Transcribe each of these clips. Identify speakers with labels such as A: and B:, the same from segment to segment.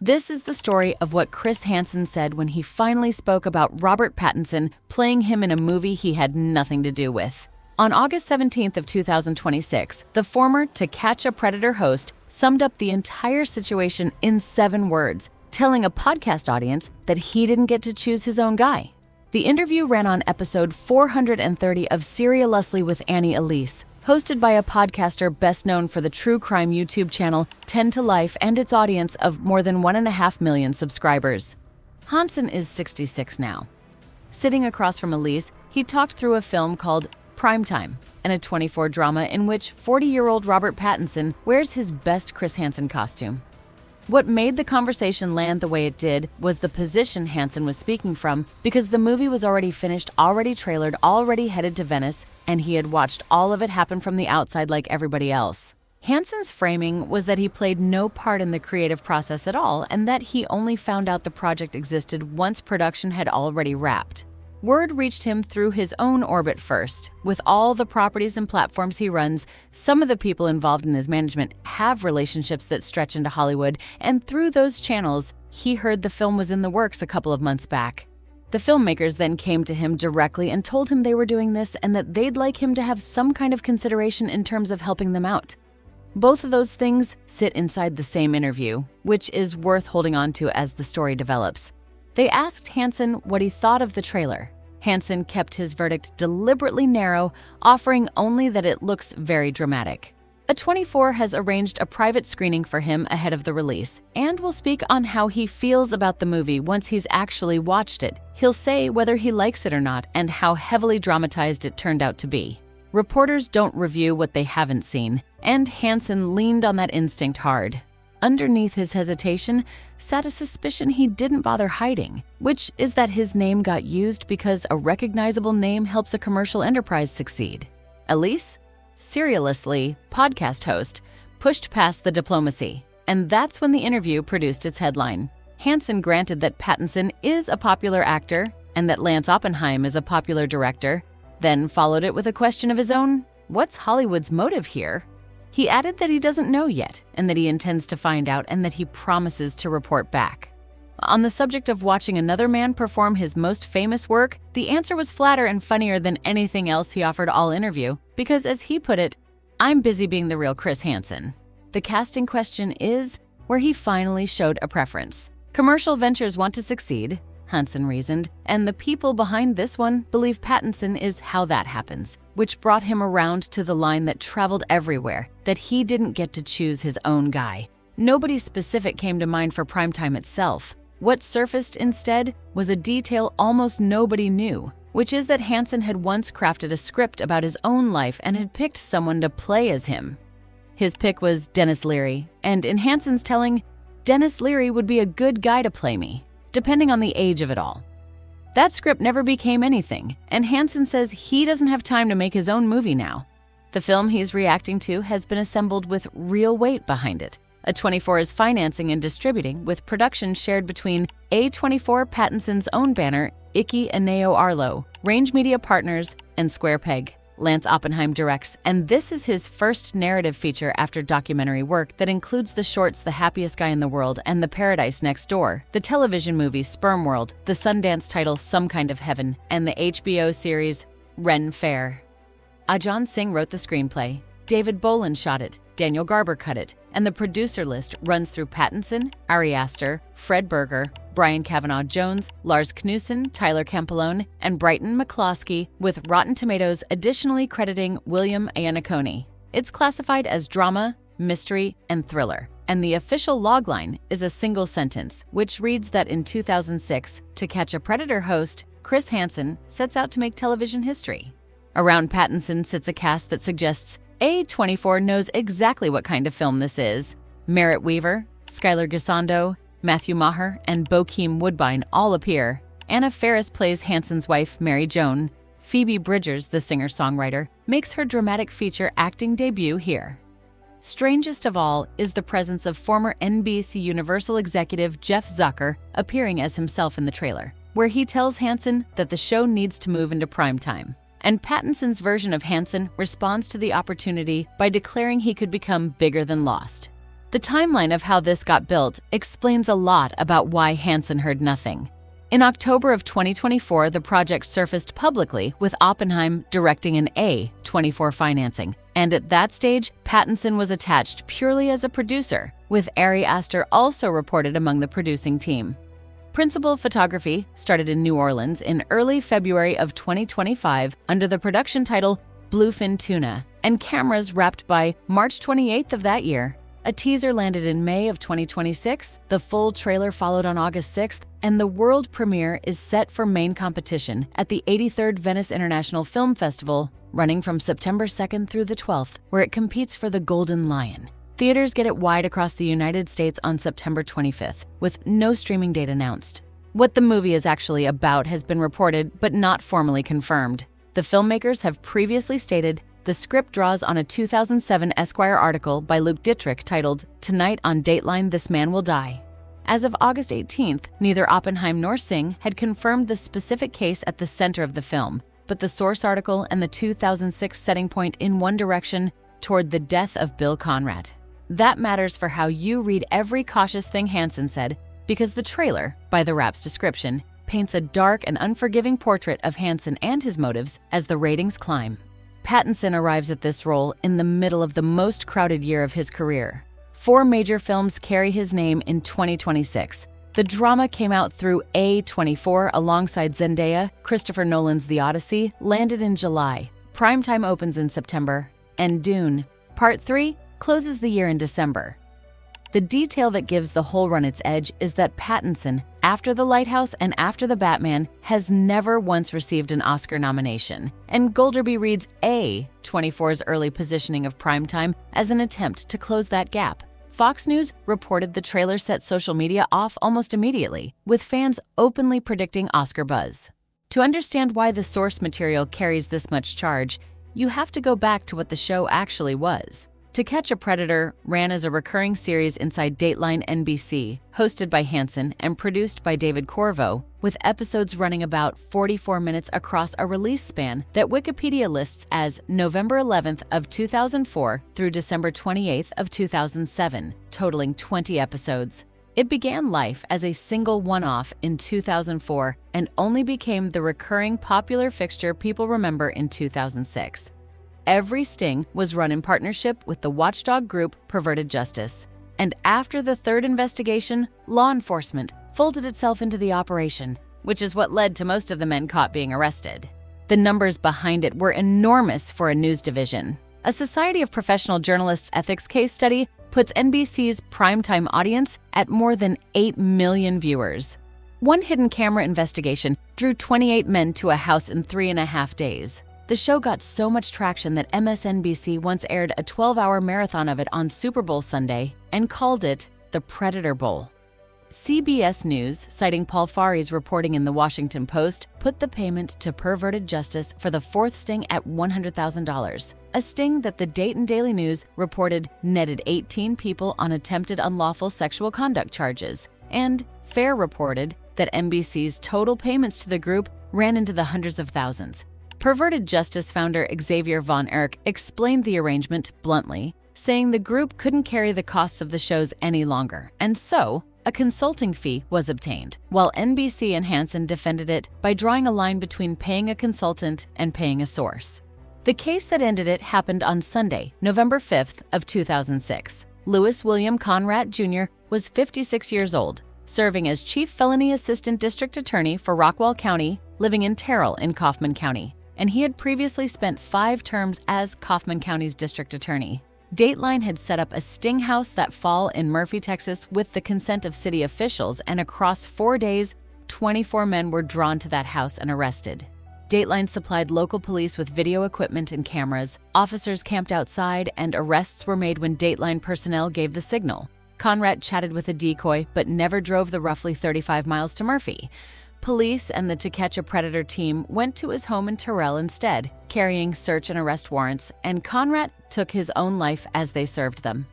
A: This is the story of what Chris Hansen said when he finally spoke about Robert Pattinson playing him in a movie he had nothing to do with. On August 17th of 2026, the former To Catch a Predator host summed up the entire situation in 7 words, telling a podcast audience that he didn't get to choose his own guy. The interview ran on episode 430 of Seriously with Annie Elise, hosted by a podcaster best known for the true crime YouTube channel 10 to Life and its audience of more than 1.5 million subscribers. Hansen is 66 now. Sitting across from Elise, he talked through a film called Primetime, and a A24 drama in which 40-year-old Robert Pattinson wears his best Chris Hansen costume. What made the conversation land the way it did was the position Hansen was speaking from, because the movie was already finished, already trailered, already headed to Venice, and he had watched all of it happen from the outside like everybody else. Hansen's framing was that he played no part in the creative process at all, and that he only found out the project existed once production had already wrapped. Word reached him through his own orbit first. With all the properties and platforms he runs, some of the people involved in his management have relationships that stretch into Hollywood, and through those channels, he heard the film was in the works a couple of months back. The filmmakers then came to him directly and told him they were doing this and that they'd like him to have some kind of consideration in terms of helping them out. Both of those things sit inside the same interview, which is worth holding on to as the story develops. They asked Hansen what he thought of the trailer. Hansen kept his verdict deliberately narrow, offering only that it looks very dramatic. A24 has arranged a private screening for him ahead of the release, and will speak on how he feels about the movie once he's actually watched it. He'll say whether he likes it or not and how heavily dramatized it turned out to be. Reporters don't review what they haven't seen, and Hansen leaned on that instinct hard. Underneath his hesitation sat a suspicion he didn't bother hiding, which is that his name got used because a recognizable name helps a commercial enterprise succeed. Elise, Seriously podcast host, pushed past the diplomacy, and that's when the interview produced its headline. Hansen granted that Pattinson is a popular actor and that Lance Oppenheim is a popular director, then followed it with a question of his own: what's Hollywood's motive here? He added that he doesn't know yet, and that he intends to find out, and that he promises to report back. On the subject of watching another man perform his most famous work, the answer was flatter and funnier than anything else he offered all interview, because as he put it, "I'm busy being the real Chris Hansen." The casting question is where he finally showed a preference. Commercial ventures want to succeed, Hansen reasoned, and the people behind this one believe Pattinson is how that happens, which brought him around to the line that traveled everywhere, that he didn't get to choose his own guy. Nobody specific came to mind for Primetime itself. What surfaced instead was a detail almost nobody knew, which is that Hansen had once crafted a script about his own life and had picked someone to play as him. His pick was Denis Leary, and in Hansen's telling, Denis Leary would be a good guy to play me, depending on the age of it all. That script never became anything, and Hansen says he doesn't have time to make his own movie now. The film he's reacting to has been assembled with real weight behind it. A24 is financing and distributing, with production shared between A24, Pattinson's own banner, Icky Aneo Arlo, Range Media Partners, and Square Peg. Lance Oppenheim directs, and this is his first narrative feature after documentary work that includes the shorts The Happiest Guy in the World and The Paradise Next Door, the television movie Sperm World, the Sundance title Some Kind of Heaven, and the HBO series Ren Fair. Ajahn Singh wrote the screenplay, David Boland shot it, Daniel Garber cut it, and the producer list runs through Pattinson, Ari Aster, Fred Berger, Brian Kavanaugh Jones, Lars Knudsen, Tyler Campolone, and Brighton McCloskey, with Rotten Tomatoes additionally crediting William Iannacone. It's classified as drama, mystery, and thriller, and the official logline is a single sentence, which reads that in 2006, To Catch a Predator host Chris Hansen sets out to make television history. Around Pattinson sits a cast that suggests A24 knows exactly what kind of film this is. Merritt Weaver, Skylar Gisondo, Matthew Maher, and Bokeem Woodbine all appear. Anna Faris plays Hansen's wife, Mary Joan. Phoebe Bridgers, the singer-songwriter, makes her dramatic feature acting debut here. Strangest of all is the presence of former NBC Universal executive Jeff Zucker appearing as himself in the trailer, where he tells Hansen that the show needs to move into primetime. And Pattinson's version of Hansen responds to the opportunity by declaring he could become bigger than Lost. The timeline of how this got built explains a lot about why Hansen heard nothing. In October of 2024, the project surfaced publicly with Oppenheim directing an A24 financing, and at that stage, Pattinson was attached purely as a producer, with Ari Aster also reported among the producing team. Principal photography started in New Orleans in early February of 2025 under the production title Bluefin Tuna, and cameras wrapped by March 28th of that year. A teaser landed in May of 2026, the full trailer followed on August 6th, and the world premiere is set for main competition at the 83rd Venice International Film Festival, running from September 2nd through the 12th, where it competes for the Golden Lion. Theaters get it wide across the United States on September 25th, with no streaming date announced. What the movie is actually about has been reported, but not formally confirmed. The filmmakers have previously stated the script draws on a 2007 Esquire article by Luke Dittrich titled, "Tonight on Dateline, This Man Will Die." As of August 18th, neither Oppenheim nor Singh had confirmed the specific case at the center of the film, but the source article and the 2006 setting point in one direction toward the death of Bill Conrad. That matters for how you read every cautious thing Hansen said, because the trailer, by the Wrap's description, paints a dark and unforgiving portrait of Hansen and his motives as the ratings climb. Pattinson arrives at this role in the middle of the most crowded year of his career. 4 major films carry his name in 2026. The drama came out through A24 alongside Zendaya. Christopher Nolan's The Odyssey landed in July. Primetime opens in September. And Dune, Part 3, closes the year in December. The detail that gives the whole run its edge is that Pattinson, after The Lighthouse and after The Batman, has never once received an Oscar nomination, and Golderby reads A24's early positioning of Primetime as an attempt to close that gap. Fox News reported the trailer set social media off almost immediately, with fans openly predicting Oscar buzz. To understand why the source material carries this much charge, you have to go back to what the show actually was. To Catch a Predator ran as a recurring series inside Dateline NBC, hosted by Hansen and produced by David Corvo, with episodes running about 44 minutes across a release span that Wikipedia lists as November 11th of 2004 through December 28th of 2007, totaling 20 episodes. It began life as a single one-off in 2004 and only became the recurring popular fixture people remember in 2006. Every sting was run in partnership with the watchdog group Perverted Justice. And after the third investigation, law enforcement folded itself into the operation, which is what led to most of the men caught being arrested. The numbers behind it were enormous for a news division. A Society of Professional Journalists ethics case study puts NBC's primetime audience at more than 8 million viewers. One hidden camera investigation drew 28 men to a house in 3.5 days. The show got so much traction that MSNBC once aired a 12-hour marathon of it on Super Bowl Sunday and called it the Predator Bowl. CBS News, citing Paul Fari's reporting in The Washington Post, put the payment to Perverted Justice for the 4th sting at $100,000, a sting that the Dayton Daily News reported netted 18 people on attempted unlawful sexual conduct charges, and FAIR reported that NBC's total payments to the group ran into the hundreds of thousands. Perverted Justice founder Xavier Von Erck explained the arrangement bluntly, saying the group couldn't carry the costs of the shows any longer, and so a consulting fee was obtained, while NBC and Hansen defended it by drawing a line between paying a consultant and paying a source. The case that ended it happened on Sunday, November 5th of 2006. Louis William Conrad Jr. was 56 years old, serving as Chief Felony Assistant District Attorney for Rockwall County, living in Terrell in Kaufman County, and he had previously spent 5 terms as Kaufman County's district attorney. Dateline had set up a sting house that fall in Murphy, Texas, with the consent of city officials, and across 4 days, 24 men were drawn to that house and arrested. Dateline supplied local police with video equipment and cameras, officers camped outside, and arrests were made when Dateline personnel gave the signal. Conrad chatted with a decoy, but never drove the roughly 35 miles to Murphy. Police and the To Catch a Predator team went to his home in Terrell instead, carrying search and arrest warrants, and Conrad took his own life as they served them.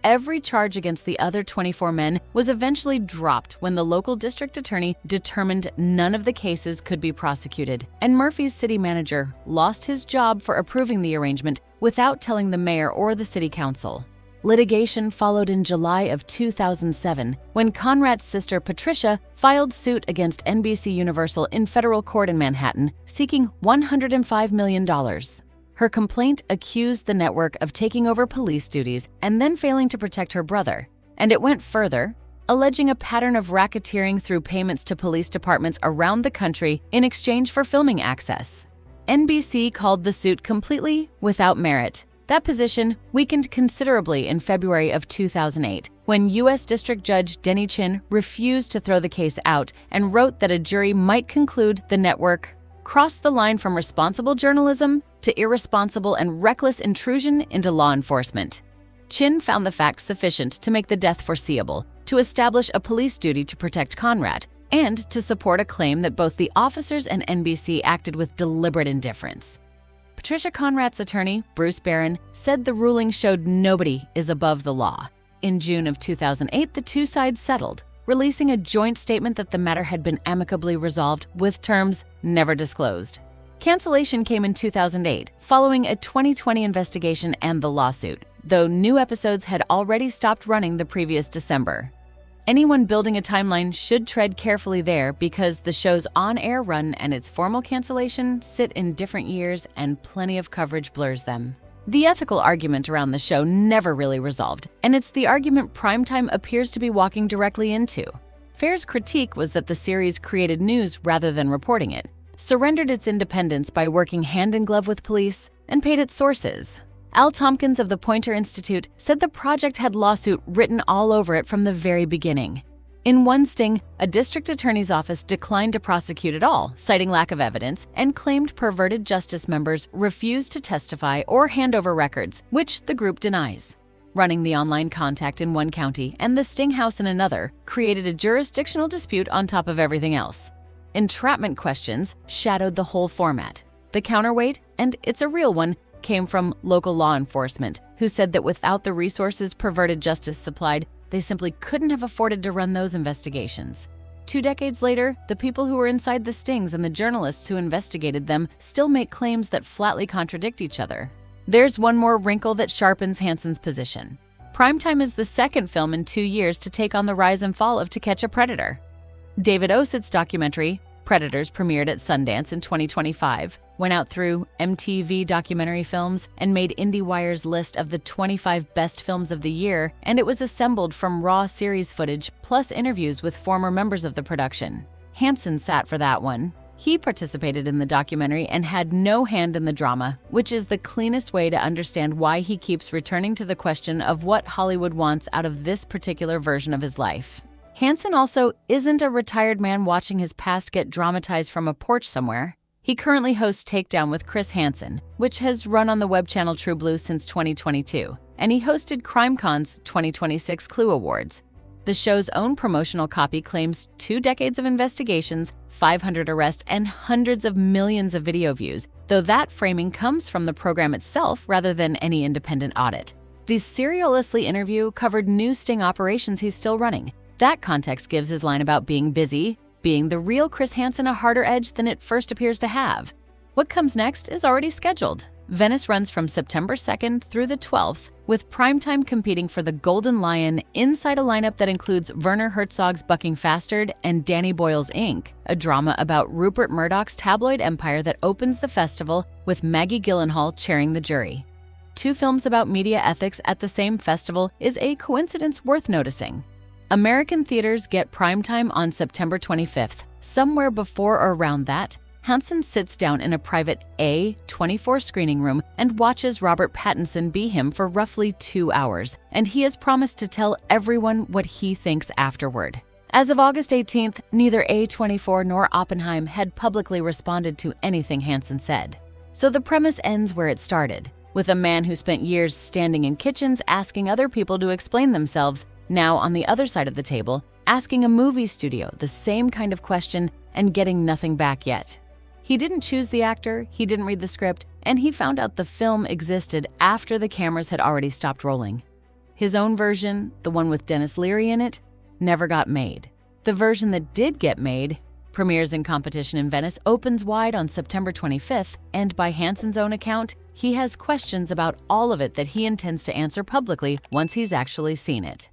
A: Every charge against the other 24 men was eventually dropped when the local district attorney determined none of the cases could be prosecuted, and Murphy's city manager lost his job for approving the arrangement without telling the mayor or the city council. Litigation followed in July of 2007 when Conrad's sister Patricia filed suit against NBC Universal in federal court in Manhattan, seeking $105 million. Her complaint accused the network of taking over police duties and then failing to protect her brother. And it went further, alleging a pattern of racketeering through payments to police departments around the country in exchange for filming access. NBC called the suit completely without merit. That position weakened considerably in February of 2008 when U.S. District Judge Denny Chin refused to throw the case out and wrote that a jury might conclude the network crossed the line from responsible journalism to irresponsible and reckless intrusion into law enforcement. Chin found the facts sufficient to make the death foreseeable, to establish a police duty to protect Conrad, and to support a claim that both the officers and NBC acted with deliberate indifference. Patricia Conrad's attorney, Bruce Barron, said the ruling showed nobody is above the law. In June of 2008, the two sides settled, releasing a joint statement that the matter had been amicably resolved with terms never disclosed. Cancellation came in 2008, following a 2020 investigation and the lawsuit, though new episodes had already stopped running the previous December. Anyone building a timeline should tread carefully there because the show's on-air run and its formal cancellation sit in different years and plenty of coverage blurs them. The ethical argument around the show never really resolved, and it's the argument Primetime appears to be walking directly into. Fair's critique was that the series created news rather than reporting it, surrendered its independence by working hand-in-glove with police, and paid its sources. Al Tompkins of the Poynter Institute said the project had lawsuit written all over it from the very beginning. In one sting, a district attorney's office declined to prosecute at all, citing lack of evidence, and claimed perverted justice members refused to testify or hand over records, which the group denies. Running the online contact in one county and the sting house in another created a jurisdictional dispute on top of everything else. Entrapment questions shadowed the whole format. The counterweight, and it's a real one, came from local law enforcement, who said that without the resources perverted justice supplied, they simply couldn't have afforded to run those investigations. 2 decades later, the people who were inside the stings and the journalists who investigated them still make claims that flatly contradict each other. There's one more wrinkle that sharpens Hansen's position. Primetime is the second film in 2 years to take on the rise and fall of To Catch a Predator. David Ossett's documentary, Predators, premiered at Sundance in 2025, went out through MTV Documentary Films, and made IndieWire's list of the 25 best films of the year, and it was assembled from raw series footage plus interviews with former members of the production. Hansen sat for that one. He participated in the documentary and had no hand in the drama, which is the cleanest way to understand why he keeps returning to the question of what Hollywood wants out of this particular version of his life. Hansen also isn't a retired man watching his past get dramatized from a porch somewhere. He currently hosts Takedown with Chris Hansen, which has run on the web channel True Blue since 2022, and he hosted CrimeCon's 2026 Clue Awards. The show's own promotional copy claims 2 decades of investigations, 500 arrests, and hundreds of millions of video views, though that framing comes from the program itself rather than any independent audit. The serialistly interview covered new sting operations he's still running. That context gives his line about being busy, being the real Chris Hansen a harder edge than it first appears to have. What comes next is already scheduled. Venice runs from September 2nd through the 12th, with Primetime competing for the Golden Lion inside a lineup that includes Werner Herzog's Bucking Fastard and Danny Boyle's Inc., a drama about Rupert Murdoch's tabloid empire that opens the festival with Maggie Gyllenhaal chairing the jury. 2 films about media ethics at the same festival is a coincidence worth noticing. American theaters get Primetime on September 25th. Somewhere before or around that, Hansen sits down in a private A24 screening room and watches Robert Pattinson be him for roughly 2 hours, and he has promised to tell everyone what he thinks afterward. As of August 18th, neither A24 nor Oppenheim had publicly responded to anything Hansen said. So the premise ends where it started, with a man who spent years standing in kitchens asking other people to explain themselves, now on the other side of the table, asking a movie studio the same kind of question and getting nothing back yet. He didn't choose the actor, he didn't read the script, and he found out the film existed after the cameras had already stopped rolling. His own version, the one with Dennis Leary in it, never got made. The version that did get made, premieres in competition in Venice, opens wide on September 25th, and by Hansen's own account, he has questions about all of it that he intends to answer publicly once he's actually seen it.